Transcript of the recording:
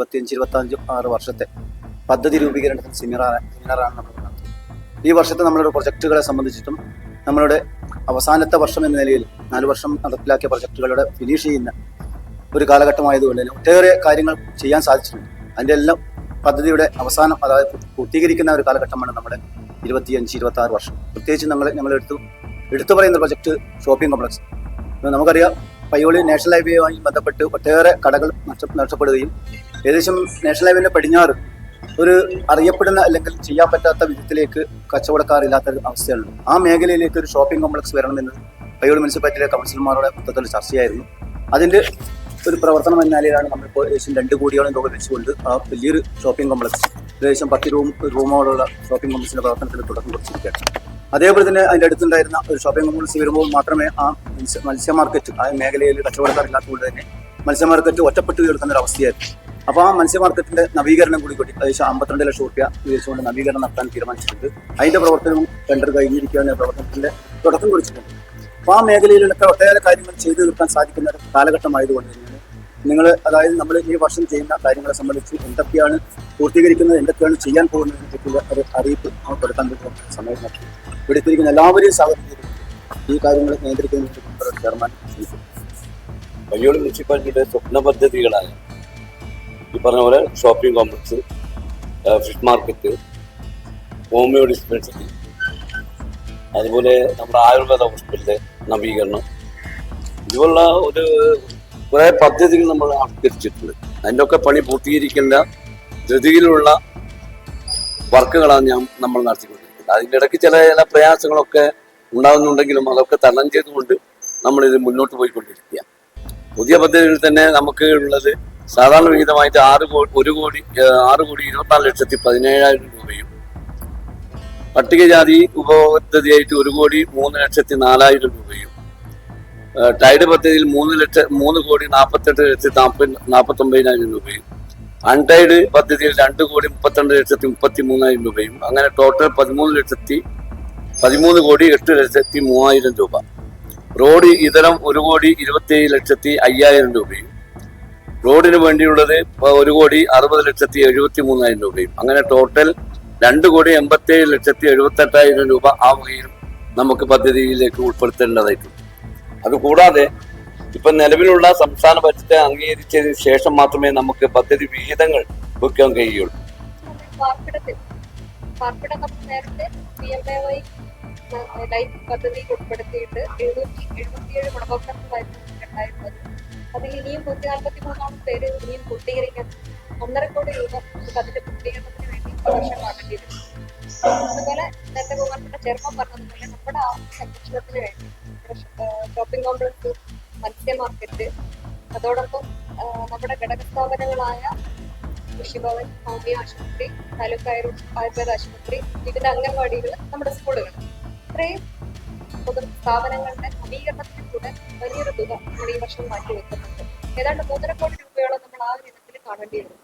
25-26 വർഷത്തെ പദ്ധതി രൂപീകരണത്തിന് സെമിനാറാണ് നമ്മൾ നടത്തുന്നത്. ഈ വർഷത്തെ നമ്മളുടെ പ്രൊജക്റ്റുകളെ സംബന്ധിച്ചിട്ടും നമ്മളുടെ അവസാനത്തെ വർഷം എന്ന നിലയിൽ 4 വർഷം നടപ്പിലാക്കിയ പ്രൊജക്റ്റുകളുടെ ഫിനിഷ് ചെയ്യുന്ന ഒരു കാലഘട്ടമായതുകൊണ്ട് തന്നെ ഒട്ടേറെ കാര്യങ്ങൾ ചെയ്യാൻ സാധിച്ചിട്ടുണ്ട്. അതിൻ്റെ എല്ലാം പദ്ധതിയുടെ അവസാനം, അതായത് പൂർത്തീകരിക്കുന്ന ഒരു കാലഘട്ടമാണ് നമ്മുടെ 25-26 വർഷം. പ്രത്യേകിച്ച് ഞങ്ങൾ എടുത്തു പറയുന്ന പ്രൊജക്ട് ഷോപ്പിംഗ് കോംപ്ലക്സ്. നമുക്കറിയാം, പയ്യോളി നാഷണൽ ഹൈവേയുമായി ബന്ധപ്പെട്ട് ഒട്ടേറെ കടകൾ നഷ്ടപ്പെടുകയും ഏകദേശം നാഷണൽ ഹൈവേന്റെ പടിഞ്ഞാറ് ഒരു അറിയപ്പെടുന്ന അല്ലെങ്കിൽ ചെയ്യാൻ പറ്റാത്ത വിധത്തിലേക്ക് കച്ചവടക്കാരില്ലാത്ത അവസ്ഥയാണ്. ആ മേഖലയിലേക്ക് ഒരു ഷോപ്പിംഗ് കോംപ്ലക്സ് വരണമെന്ന് പയ്യോളി മുനിസിപ്പാലിറ്റിയിലെ കൗൺസിലർമാരുടെ മൊത്തത്തിൽ ചർച്ചയായിരുന്നു. അതിന്റെ ഒരു പ്രവർത്തനം എന്ന നിലയിലാണ് നമ്മളിപ്പോൾ ഏകദേശം 2 കോടിയോളം രൂപ വെച്ചുകൊണ്ട് ആ വലിയൊരു ഷോപ്പിംഗ് കോംപ്ലക്സ്, ഏകദേശം 10 റൂമോടുള്ള ഷോപ്പിംഗ് കോംപ്ലക്സിന്റെ പ്രവർത്തനത്തിന് തുടക്കം കുറിച്ചിരിക്കുകയാണ്. അതേപോലെ തന്നെ അതിൻ്റെ അടുത്തുണ്ടായിരുന്ന ഒരു ഷോപ്പിംഗ് കോംപ്ലക്സ് വരുമ്പോൾ മാത്രമേ ആ മത്സ്യ മാർക്കറ്റ്, ആ മേഖലയിൽ കച്ചവടക്കാരില്ലാത്തതുകൊണ്ട് തന്നെ മത്സ്യ മാർക്കറ്റ് ഒറ്റപ്പെട്ട് കിടക്കുന്ന ഒരു അവസ്ഥയായിരുന്നു. അപ്പോൾ ആ മത്സ്യ മാർക്കറ്റിന്റെ നവീകരണം കൂടി ഏകദേശം 52 ലക്ഷം രൂപ ഉപയോഗിച്ചുകൊണ്ട് നവീകരണം നടത്താൻ തീരുമാനിച്ചിട്ടുണ്ട്. അതിന്റെ പ്രവർത്തനവും ടെൻഡർ കഴിഞ്ഞിരിക്കുകയാണ്, പ്രവർത്തനത്തിന്റെ തുടക്കം കുറിച്ചിട്ടുണ്ട്. അപ്പോൾ ആ മേഖലയിലൊക്കെ ഒട്ടേറെ കാര്യങ്ങൾ ചെയ്തു തീർക്കാൻ സാധിക്കുന്ന ഒരു കാലഘട്ടമായതുകൊണ്ട് തന്നെയാണ് അതായത് നമ്മൾ ഈ വർഷം ചെയ്യുന്ന കാര്യങ്ങളെ സംബന്ധിച്ച് എന്തൊക്കെയാണ് പൂർത്തീകരിക്കുന്നത്, എന്തൊക്കെയാണ് ചെയ്യാൻ പോകുന്നതിനെ പറ്റിയുള്ള ഒരു അറിയിപ്പ് നമുക്ക് കൊടുക്കാൻ പറ്റുന്ന സമയം നോക്കി ഇവിടെ എത്തിയിരിക്കുന്ന എല്ലാവരെയും സാഹചര്യം ഈ കാര്യങ്ങൾ നിയന്ത്രിക്കുന്നതിന് ചെയർമാൻ പയ്യോളി മുനിസിപ്പാലിറ്റിയുടെ സ്വപ്ന പദ്ധതികളായ ഈ പറഞ്ഞ പോലെ shopping complex, fish market, homeo dispensary, അതുപോലെ നമ്മുടെ ആയുർവേദ ഹോസ്പിറ്റലിന്റെ നവീകരണം, ഇതുപോലുള്ള കുറേ പദ്ധതികൾ നമ്മൾ ആവിഷ്കരിച്ചിട്ടുണ്ട്. അതിൻ്റെ ഒക്കെ പണി പൂർത്തീകരിക്കേണ്ട ധൃതിയിലുള്ള വർക്കുകളാണ് നമ്മൾ നടത്തിക്കൊണ്ടിരിക്കുന്നത്. അതിൻ്റെ ഇടയ്ക്ക് ചില പ്രയാസങ്ങളൊക്കെ ഉണ്ടാകുന്നുണ്ടെങ്കിലും അതൊക്കെ തരണം ചെയ്തുകൊണ്ട് നമ്മളിത് മുന്നോട്ട് പോയിക്കൊണ്ടിരിക്കുക. പുതിയ പദ്ധതികളിൽ തന്നെ നമുക്ക് ഉള്ളത് സാധാരണ വിഹിതമായിട്ട് 6,24,17,000 രൂപയും, പട്ടികജാതി ഉപപദ്ധതിയായിട്ട് 1,03,04,000 രൂപയും, ടൈഡ് പദ്ധതിയിൽ 3,48,48,49,000 രൂപയും, അൺടൈഡ് പദ്ധതിയിൽ 2,32,33,000 രൂപയും, അങ്ങനെ ടോട്ടൽ 13,08,03,000 രൂപ. റോഡ് ഇതരം 1,27,05,000 രൂപയും, റോഡിന് വേണ്ടിയുള്ളത് 1,60,73,000 രൂപയും, അങ്ങനെ ടോട്ടൽ 2,87,78,000 രൂപ ആ വകയിൽ നമുക്ക് പദ്ധതിയിലേക്ക് ഉൾപ്പെടുത്തേണ്ടതായിട്ടുണ്ട്. അതുകൂടാതെ ഇപ്പൊ നിലവിലുള്ള സംസ്ഥാന ബജറ്റ് അംഗീകരിച്ചതിന് ശേഷം മാത്രമേ നമുക്ക് പദ്ധതി വിഹിതങ്ങൾ വയ്ക്കാൻ കഴിയുള്ളൂ. പദ്ധതിയിൽ ഉൾപ്പെടുത്തിയിട്ട് 777 ഗുണഭോക്താക്കളായിരുന്നു ഉണ്ടായിരുന്നത്. അതിൽ ഇനിയും 143 പേര് ഇനിയും പൂർത്തീകരിക്കാൻ 1.5 കോടി രൂപ അതിന്റെ പൂർത്തീകരണത്തിന് വേണ്ടി വർഷം കാണേണ്ടിയിരുന്നു. അതുപോലെ നേരത്തെ ബഹുമാനപ്പെട്ട ചെയർമാൻ പറഞ്ഞതുപോലെ നമ്മുടെ ആ സംരക്ഷണത്തിന് വേണ്ടി ഷോപ്പിംഗ് കോംപ്ലക്സ്, മത്സ്യ മാർക്കറ്റ്, അതോടൊപ്പം നമ്മുടെ ഘടക സ്ഥാപനങ്ങളായ കൃഷിഭവൻ, ഹോമിയോ ആശുപത്രി, താലൂക്ക് ആയുർവേദ ആശുപത്രി, വിവിധ അംഗൻവാടികൾ, നമ്മുടെ സ്കൂളുകൾ, ഇത്രയും പൊതു സ്ഥാപനങ്ങളുടെ നവീകരണത്തിന് കൂടെ വലിയൊരു തുക നമ്മൾ ഈ വർഷം മാറ്റിവെക്കുന്നുണ്ട്. ഏതാണ്ട് 3.5 കോടി രൂപയോളം നമ്മൾ ആ ഒരു ഇനത്തിൽ കാണേണ്ടി വരുന്നു.